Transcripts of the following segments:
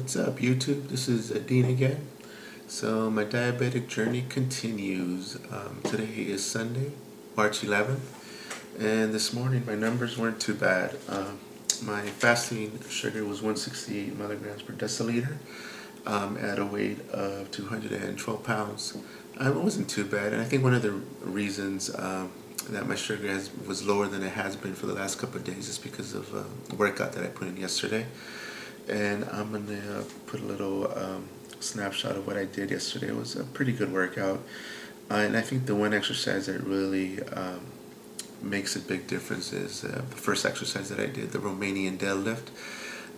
What's up, YouTube? This is Dean again. So, my diabetic journey continues. Today is Sunday, March 11th, and this morning my numbers weren't too bad. My fasting sugar was 168 milligrams per deciliter at a weight of 212 pounds. It wasn't too bad, and I think one of the reasons that my sugar was lower than it has been for the last couple of days is because of the workout that I put in yesterday. And I'm going to put a little snapshot of what I did yesterday. It was a pretty good workout. And I think the one exercise that really makes a big difference is the first exercise that I did, the Romanian deadlift,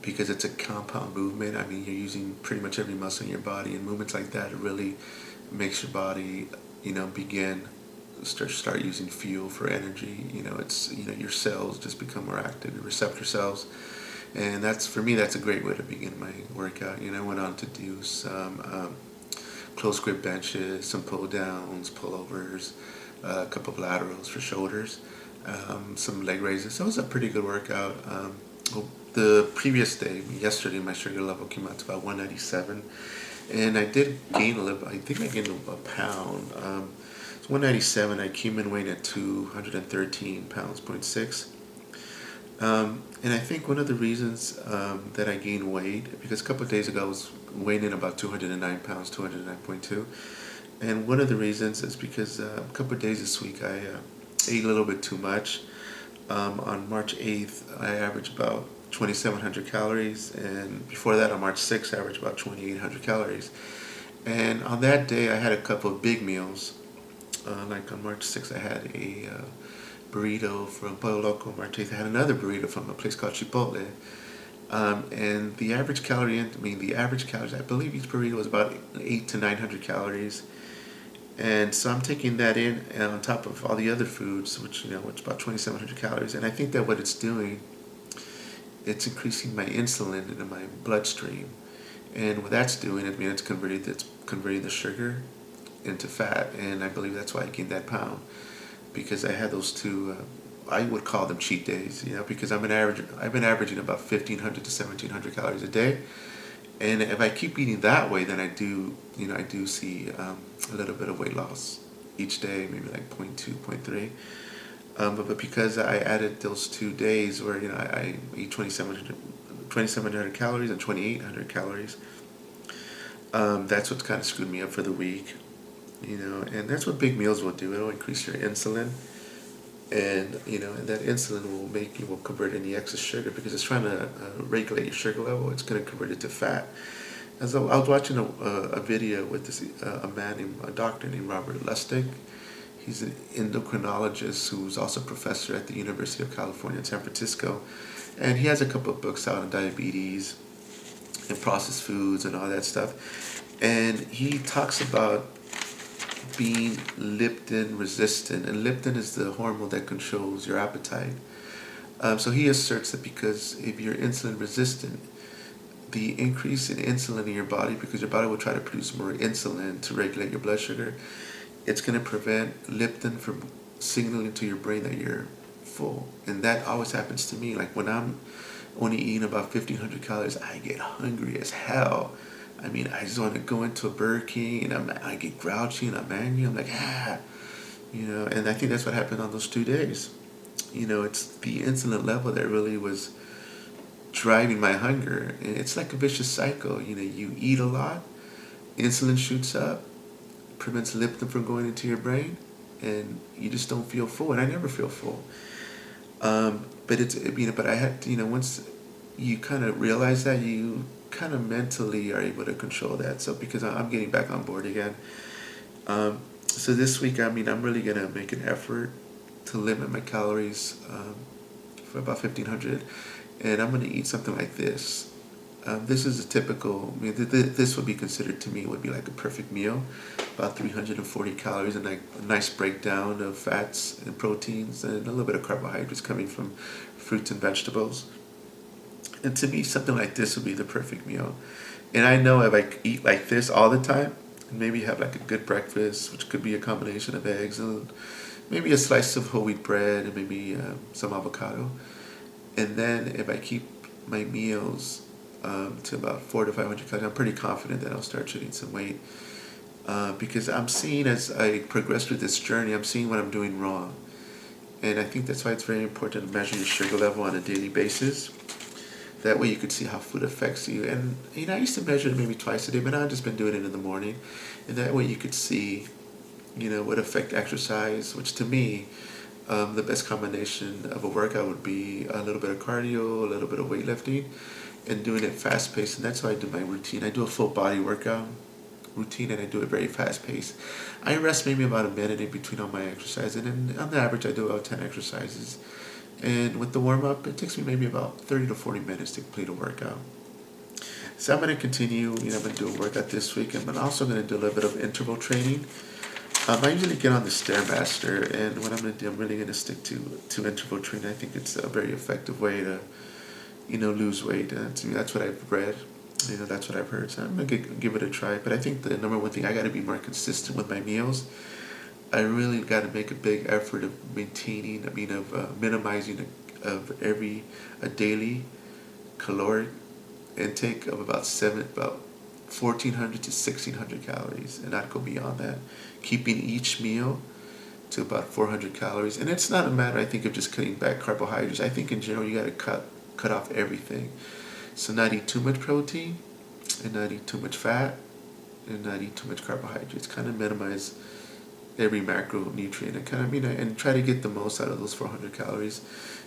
because it's a compound movement. I mean, you're using pretty much every muscle in your body, and movements like that, it really makes your body, start using fuel for energy. Your cells just become more active, your receptor cells. And for me, that's a great way to begin my workout. I went on to do some close grip benches, some pull downs, pullovers, a couple of laterals for shoulders, some leg raises. So it was a pretty good workout. The previous day, yesterday, my sugar level came out to about 197, and I did gain a little. I think I gained a pound. It's 197. I came in weighing at 213 pounds, 0.6. And I think one of the reasons that I gained weight, because a couple of days ago I was weighing in about 209 pounds, 209.2. And one of the reasons is because a couple of days this week I ate a little bit too much. On March 8th, I averaged about 2,700 calories. And before that, on March 6th, I averaged about 2,800 calories. And on that day, I had a couple of big meals. Like on March 6th, I had a burrito from Pollo Loco. March 8th, I had another burrito from a place called Chipotle. And the average calories, I believe each burrito was about 800 to 900 calories. And so I'm taking that in on top of all the other foods, which it's about 2,700 calories. And I think that what it's doing, it's increasing my insulin into my bloodstream. And what that's doing, it's converting the sugar into fat. And I believe that's why I gained that pound, because I had those two. I would call them cheat days, because I've been averaging about 1,500 to 1,700 calories a day. And if I keep eating that way, then I do see a little bit of weight loss each day, maybe like 0.2, 0.3. But because I added those 2 days where I eat 2,700 calories and 2,800 calories, that's what kind of screwed me up for the week. And that's what big meals will do. It'll increase your insulin, and and that insulin will convert any excess sugar, because it's trying to regulate your sugar level. It's going to convert it to fat. As I was watching a video with a doctor named Robert Lustig. He's an endocrinologist who's also a professor at the University of California in San Francisco, and he has a couple of books out on diabetes and processed foods and all that stuff. And he talks about being leptin resistant, and leptin is the hormone that controls your appetite. So he asserts that because if you're insulin resistant, the increase in insulin in your body, because your body will try to produce more insulin to regulate your blood sugar, it's going to prevent leptin from signaling to your brain that you're full. And that always happens to me. Like when I'm only eating about 1,500 calories, I get hungry as hell. I mean, I just want to go into a Burger King, and I get grouchy and I'm angry. I'm like, and I think that's what happened on those 2 days. It's the insulin level that really was driving my hunger. And it's like a vicious cycle. You eat a lot, insulin shoots up, prevents leptin from going into your brain, and you just don't feel full. And I never feel full. But I had to, once you kind of realize that, you kind of mentally are able to control that. So because I'm getting back on board again. So this week, I'm really going to make an effort to limit my calories for about 1,500. And I'm going to eat something like this. This is a typical, this would be considered to me, would be like a perfect meal. About 340 calories, and like a nice breakdown of fats and proteins and a little bit of carbohydrates coming from fruits and vegetables. And to me, something like this would be the perfect meal. And I know if I eat like this all the time, and maybe have like a good breakfast, which could be a combination of eggs and maybe a slice of whole wheat bread and maybe some avocado. And then if I keep my meals to about 400 to 500 calories. I'm pretty confident that I'll start shedding some weight because I'm seeing as I progress through this journey, I'm seeing what I'm doing wrong. And I think that's why it's very important to measure your sugar level on a daily basis. That way you could see how food affects you. And I used to measure it maybe twice a day, but now I've just been doing it in the morning. And that way you could see, what affect exercise, which to me, the best combination of a workout would be a little bit of cardio, a little bit of weightlifting, and doing it fast paced. And that's how I do my routine. I do a full body workout routine and I do it very fast paced. I rest maybe about a minute in between all my exercises, and then on the average I do about 10 exercises. And with the warm up, it takes me maybe about 30 to 40 minutes to complete a workout. So I'm going to continue, I'm going to do a workout this week, and I'm also going to do a little bit of interval training. I usually get on the Stairmaster, and what I'm going to do, I'm really going to stick to interval training. I think it's a very effective way to, lose weight. To me, that's what I've read. That's what I've heard. So I'm going to give it a try. But I think the number one thing, I got to be more consistent with my meals. I really got to make a big effort of maintaining, minimizing a daily caloric intake of about 1,400 to 1,600 calories, and not go beyond that. Keeping each meal to about 400 calories, and it's not a matter, I think, of just cutting back carbohydrates. I think in general you got to cut off everything. So not eat too much protein, and not eat too much fat, and not eat too much carbohydrates. Kind of minimize every macronutrient and and try to get the most out of those 400 calories.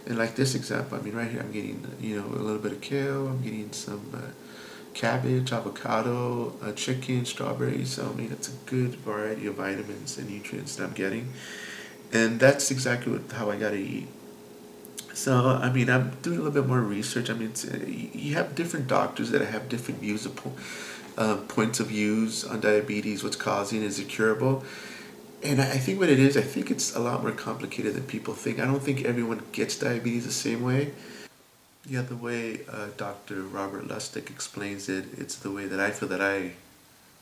And like this example, right here I'm getting a little bit of kale, I'm getting some cabbage, avocado, chicken, strawberries. So it's a good variety of vitamins and nutrients that I'm getting, and that's exactly how I gotta eat. So I'm doing a little bit more research. You have different doctors that have different views of points of views on diabetes, what's causing, is it curable? And I think what it is, I think it's a lot more complicated than people think. I don't think everyone gets diabetes the same way. Yeah, the way Dr. Robert Lustig explains it, it's the way that I feel that I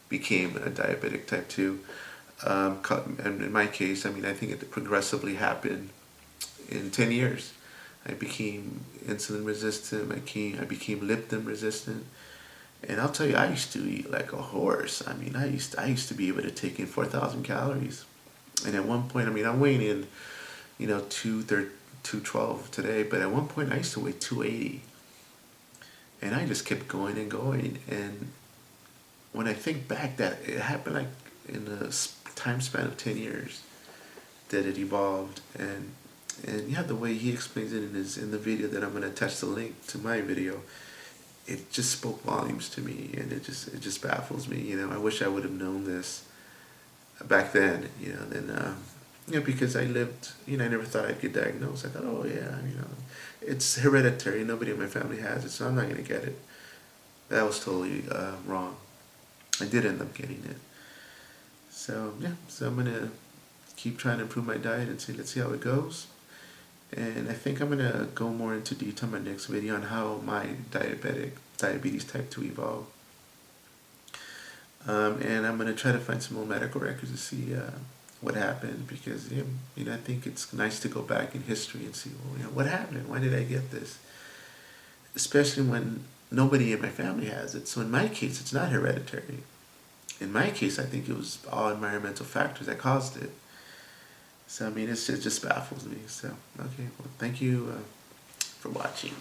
became a diabetic type 2. And in my case, I think it progressively happened in 10 years. I became insulin resistant, I became leptin resistant. And I'll tell you, I used to eat like a horse. I used to be able to take in 4,000 calories. And at one point, I'm weighing in, 212 today, but at one point I used to weigh 280. And I just kept going and going. And when I think back, that it happened like in a time span of 10 years that it evolved. And yeah, the way he explains it in the video that I'm going to attach the link to my video, it just spoke volumes to me, and it just baffles me. I wish I would have known this back then. Because I lived. I never thought I'd get diagnosed. I thought, oh yeah, it's hereditary. Nobody in my family has it, so I'm not gonna get it. That was totally wrong. I did end up getting it. So yeah, so I'm gonna keep trying to improve my diet and let's see how it goes. And I think I'm going to go more into detail in my next video on how my diabetes type 2 evolved. And I'm going to try to find some more medical records to see what happened, because I think it's nice to go back in history and see, well, what happened? Why did I get this? Especially when nobody in my family has it. So in my case, it's not hereditary. In my case, I think it was all environmental factors that caused it. So it just baffles me. So okay, well, thank you for watching.